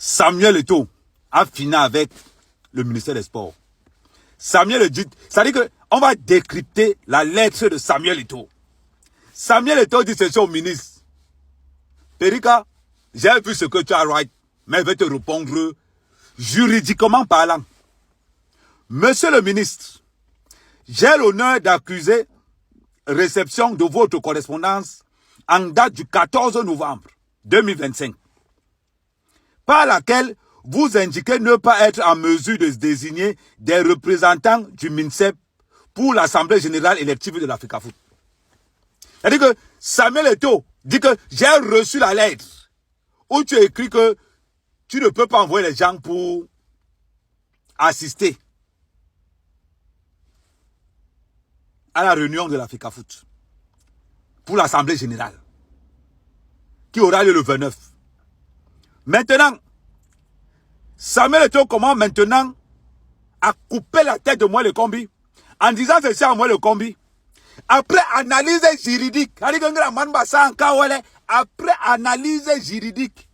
Samuel Eto'o a fini avec le ministère des Sports. Samuel Eto'o, c'est-à-dire qu'on va décrypter la lettre de Samuel Eto'o. Samuel Eto'o dit ceci au ministre. Perika, j'ai vu ce que tu as dit, mais je vais te répondre juridiquement parlant. Monsieur le ministre, j'ai l'honneur d'accuser réception de votre correspondance en date du 14 novembre 2025, par laquelle vous indiquez ne pas être en mesure de désigner des représentants du MINSEP pour l'Assemblée générale élective de l'Africafoot. C'est-à-dire que Samuel Eto'o dit que j'ai reçu la lettre où tu écris que tu ne peux pas envoyer les gens pour assister à la réunion de l'Africafoot pour l'Assemblée générale qui aura lieu le 29. Maintenant, Samuel Eto'o commence maintenant à couper la tête de Moelle Kombi en disant ceci à Moelle Kombi. Après analyse juridique, après analyse juridique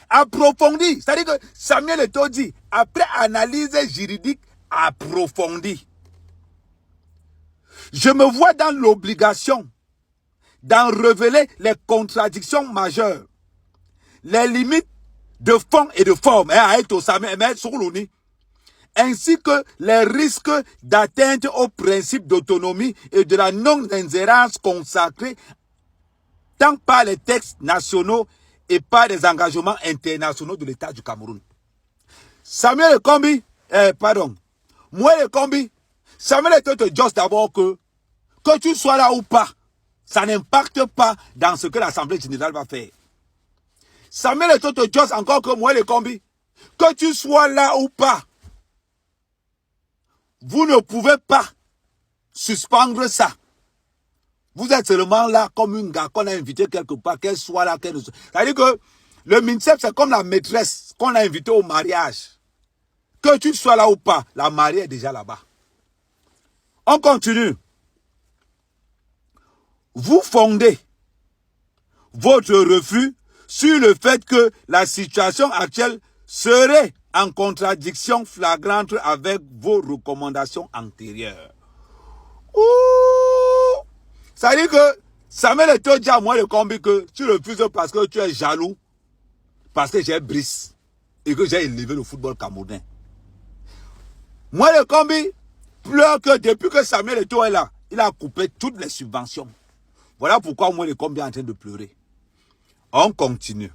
approfondie, c'est-à-dire que Samuel Eto'o dit, après analyse juridique approfondie, je me vois dans l'obligation d'en révéler les contradictions majeures, les limites de fond et de forme, ainsi que les risques d'atteinte au principe d'autonomie et de la non-ingérence consacrés tant par les textes nationaux et par les engagements internationaux de l'État du Cameroun. Samuel Kombi, Moelle Kombi, Samuel Eto'o te dit d'abord que tu sois là ou pas, ça n'impacte pas dans ce que l'Assemblée générale va faire. Samuel Eto'o te dit encore que Moelle Kombi, que tu sois là ou pas, vous ne pouvez pas suspendre ça. Vous êtes seulement là comme une gars qu'on a invité quelque part, qu'elle soit là, qu'elle ne soit. C'est-à-dire que le MINSEP, c'est comme la maîtresse qu'on a invitée au mariage. Que tu sois là ou pas, la mariée est déjà là-bas. On continue. Vous fondez votre refus sur le fait que la situation actuelle serait en contradiction flagrante avec vos recommandations antérieures. Ouh! Ça veut dire que Samuel Eto'o dit à Moelle Kombi que tu refuses parce que tu es jaloux, parce que j'ai Brice et que j'ai élevé le football camerounais. Moelle Kombi pleure que depuis que Samuel Eto'o est là, il a coupé toutes les subventions. Voilà pourquoi Moelle Kombi est en train de pleurer. On continue.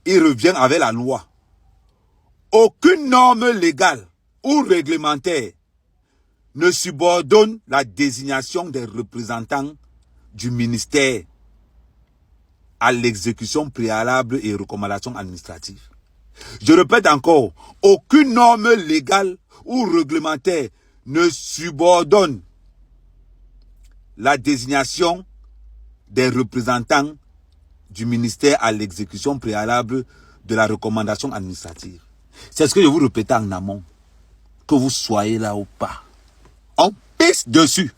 Il revient avec la loi. Aucune norme légale ou réglementaire ne subordonne la désignation des représentants du ministère à l'exécution préalable et recommandations administratives. Je répète encore, aucune norme légale ou réglementaire ne subordonne la désignation des représentants du ministère à l'exécution préalable de la recommandation administrative. C'est ce que je vous répète en amont. Que vous soyez là ou pas. On pisse dessus.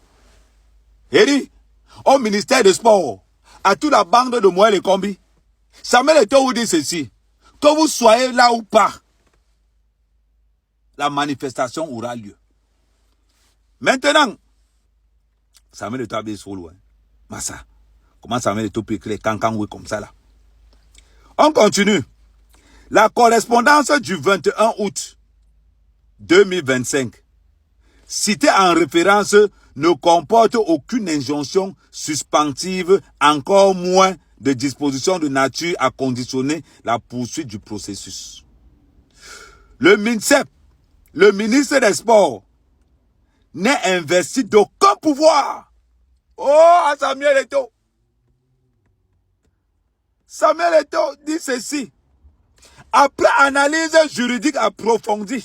Et dit, au ministère des Sports, à toute la bande de Moelle Kombi, Samuel Eto'o vous dit ceci. Que vous soyez là ou pas, la manifestation aura lieu. Maintenant, Samuel Eto'o a bien sur loin. Massa. Comment Samuel Eto'o peut écrire cancan comme ça là? On continue. La correspondance du 21 août 2025, citée en référence, ne comporte aucune injonction suspensive, encore moins de dispositions de nature à conditionner la poursuite du processus. Le MINSEP, le ministre des Sports, n'est investi d'aucun pouvoir. Oh, Samuel Eto'o. Samuel Eto'o dit ceci. Après analyse juridique approfondie,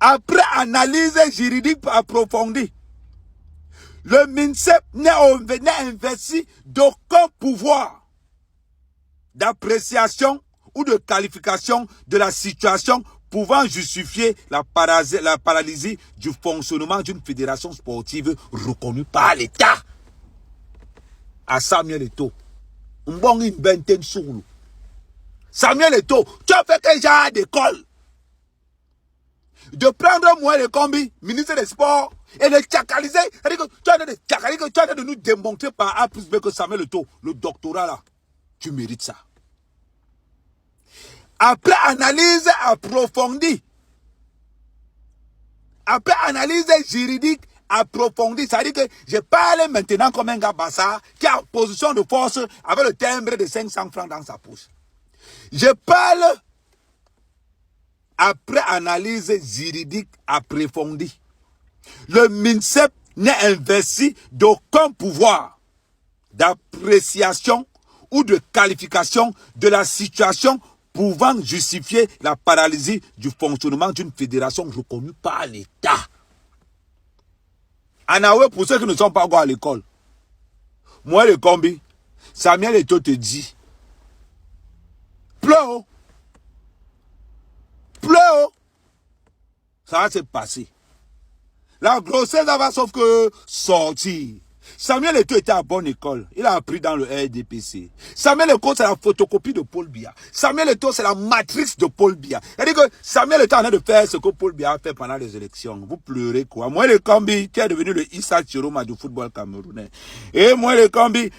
après analyse juridique approfondie, le MINSEP n'est investi d'aucun pouvoir d'appréciation ou de qualification de la situation pouvant justifier la paralysie du fonctionnement d'une fédération sportive reconnue par l'État. à Samuel Eto'o. Un bon une vingtaine sur nous. Samuel Eto'o, tu as fait quel genre d'école? De prendre moi le combi, ministre des Sports, et de tchakaliser. C'est-à-dire que tu es en train de nous démontrer par A plus B que Samuel Eto'o, le doctorat là, tu mérites ça. Après analyse approfondie, après analyse juridique approfondie, c'est-à-dire que je parle maintenant comme un gars bassa qui a position de force avec le timbre de 500 francs dans sa poche. Je parle après analyse juridique approfondie. Le MINSEP n'est investi d'aucun pouvoir d'appréciation ou de qualification de la situation pouvant justifier la paralysie du fonctionnement d'une fédération reconnue par l'État. Anawe, pour ceux qui ne sont pas encore à l'école, moi le combi, Samuel Eto'o te dit, pleure, ça va se passer. La grossesse va sauf que sortir. Samuel Eto'o était à bonne école. Il a appris dans le RDPC. Samuel Eto'o, c'est la photocopie de Paul Biya. Samuel Eto'o, c'est la matrice de Paul Biya. C'est-à-dire que Samuel Eto'o en train de faire ce que Paul Biya a fait pendant les élections. Vous pleurez quoi? Moi, le Kambi, tu es devenu le Issa Chiroma du football camerounais. Et moi, le Kambi,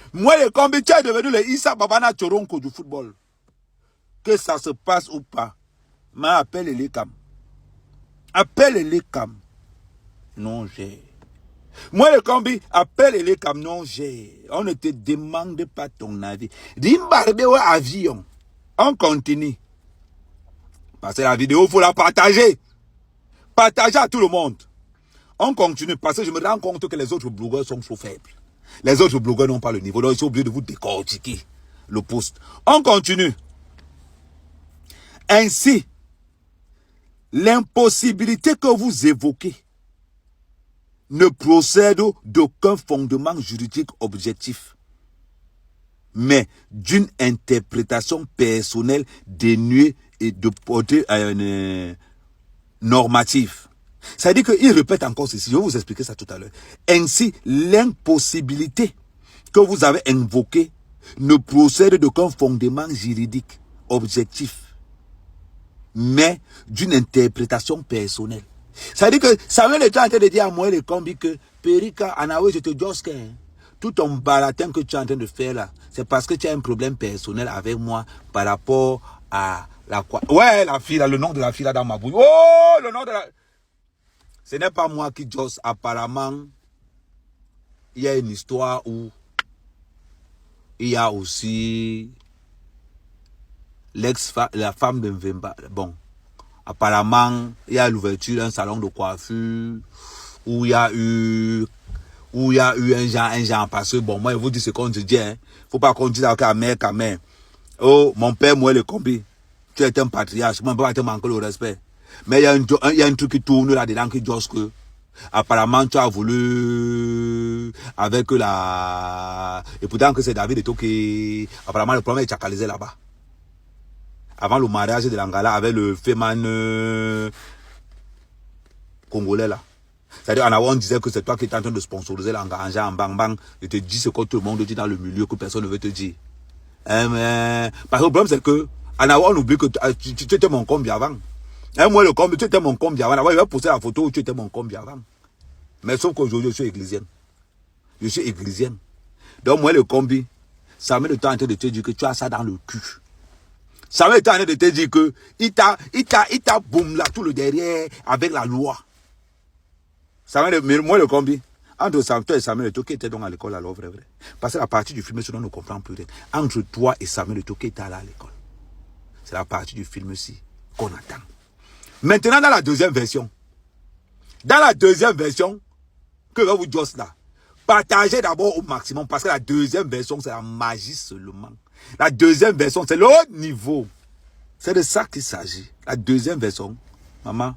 tu es devenu le Issa Babana Choronko du football. Que ça se passe ou pas, m'appelle les cam. Appelle les cam. Non, j'ai. Moi, le combi, appelle les cam. Non, j'ai. On ne te demande pas ton avis. Dimbarbe ou avion. On continue. Parce que la vidéo, il faut la partager. Partager à tout le monde. On continue parce que je me rends compte que les autres blogueurs sont trop faibles. Les autres blogueurs n'ont pas le niveau. Donc, ils sont obligés de vous décortiquer le post. On continue. Ainsi, l'impossibilité que vous évoquez ne procède d'aucun fondement juridique objectif, mais d'une interprétation personnelle dénuée et de portée normative. C'est-à-dire qu'il répète encore ceci, je vais vous expliquer ça tout à l'heure. Ainsi, l'impossibilité que vous avez invoquée ne procède d'aucun fondement juridique objectif, mais d'une interprétation personnelle. C'est-à-dire que Samuel est en train de dire à moi le combi que Perika, Anawe, je te josque. Tout ton baratin que tu es en train de faire là, c'est parce que tu as un problème personnel avec moi par rapport à la quoi. Ouais, la fille là, le nom de la fille là dans ma bouille. Oh, le nom de la. Ce n'est pas moi qui josse. Apparemment, il y a une histoire où il y a aussi la femme de Mvemba. Bon. Apparemment, il y a l'ouverture d'un salon de coiffure où il y a eu un genre, parce que bon, moi, je vous dis ce qu'on se dit, hein. Faut pas qu'on dise à mère, oh, mon père, moi, le combi, tu es un patriarche, moi, je ne peux pas te manquer le respect. Mais il y a un truc qui tourne là-dedans qui dit que, apparemment, tu as voulu, avec la, et pourtant que c'est David Eto'o qui, apparemment, le problème est chacalisé là-bas. Avant le mariage de l'Angala avec le Feman congolais là. C'est-à-dire, on disait que c'est toi qui es en train de sponsoriser l'Angala en bang bang. Je te dis ce que tout le monde dit dans le milieu que personne ne veut te dire. Parce que le problème c'est que, on oublie que tu étais mon combi avant. Moi le combi, tu étais mon combi avant. Il va poster la photo où tu étais mon combi avant. Mais sauf qu'aujourd'hui, je suis églisienne. Je suis églisienne. Donc moi le combi, ça met le temps en train de te dire que tu as ça dans le cul. Ça va être en train de te dire que il t'a boum là tout le derrière avec la loi. Ça va être, moi le combi. Entre toi et Samuel Eto'o qui était donc à l'école alors vrai. Parce que la partie du film, on ne comprend plus rien. Entre toi et Samuel Eto'o qui était allé à l'école. C'est la partie du film-ci qu'on attend. Maintenant dans la deuxième version. Dans la deuxième version, que va vous dire là? Partagez d'abord au maximum parce que la deuxième version c'est la magie seulement. La deuxième version, c'est le haut niveau. C'est de ça qu'il s'agit. La deuxième version, maman,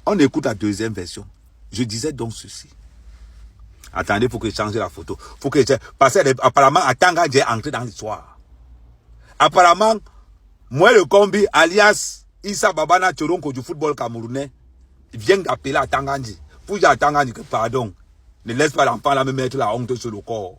on écoute la deuxième version. Je disais donc ceci. Attendez, il faut que je change la photo. Faut que parce que apparemment, Atanga est entré dans l'histoire. Apparemment, moi le combi, alias Issa Babana Choronko du football camerounais, vient d'appeler Atanga. Pour dire Atanga que pardon, ne laisse pas l'enfant là me mettre la honte sur le corps.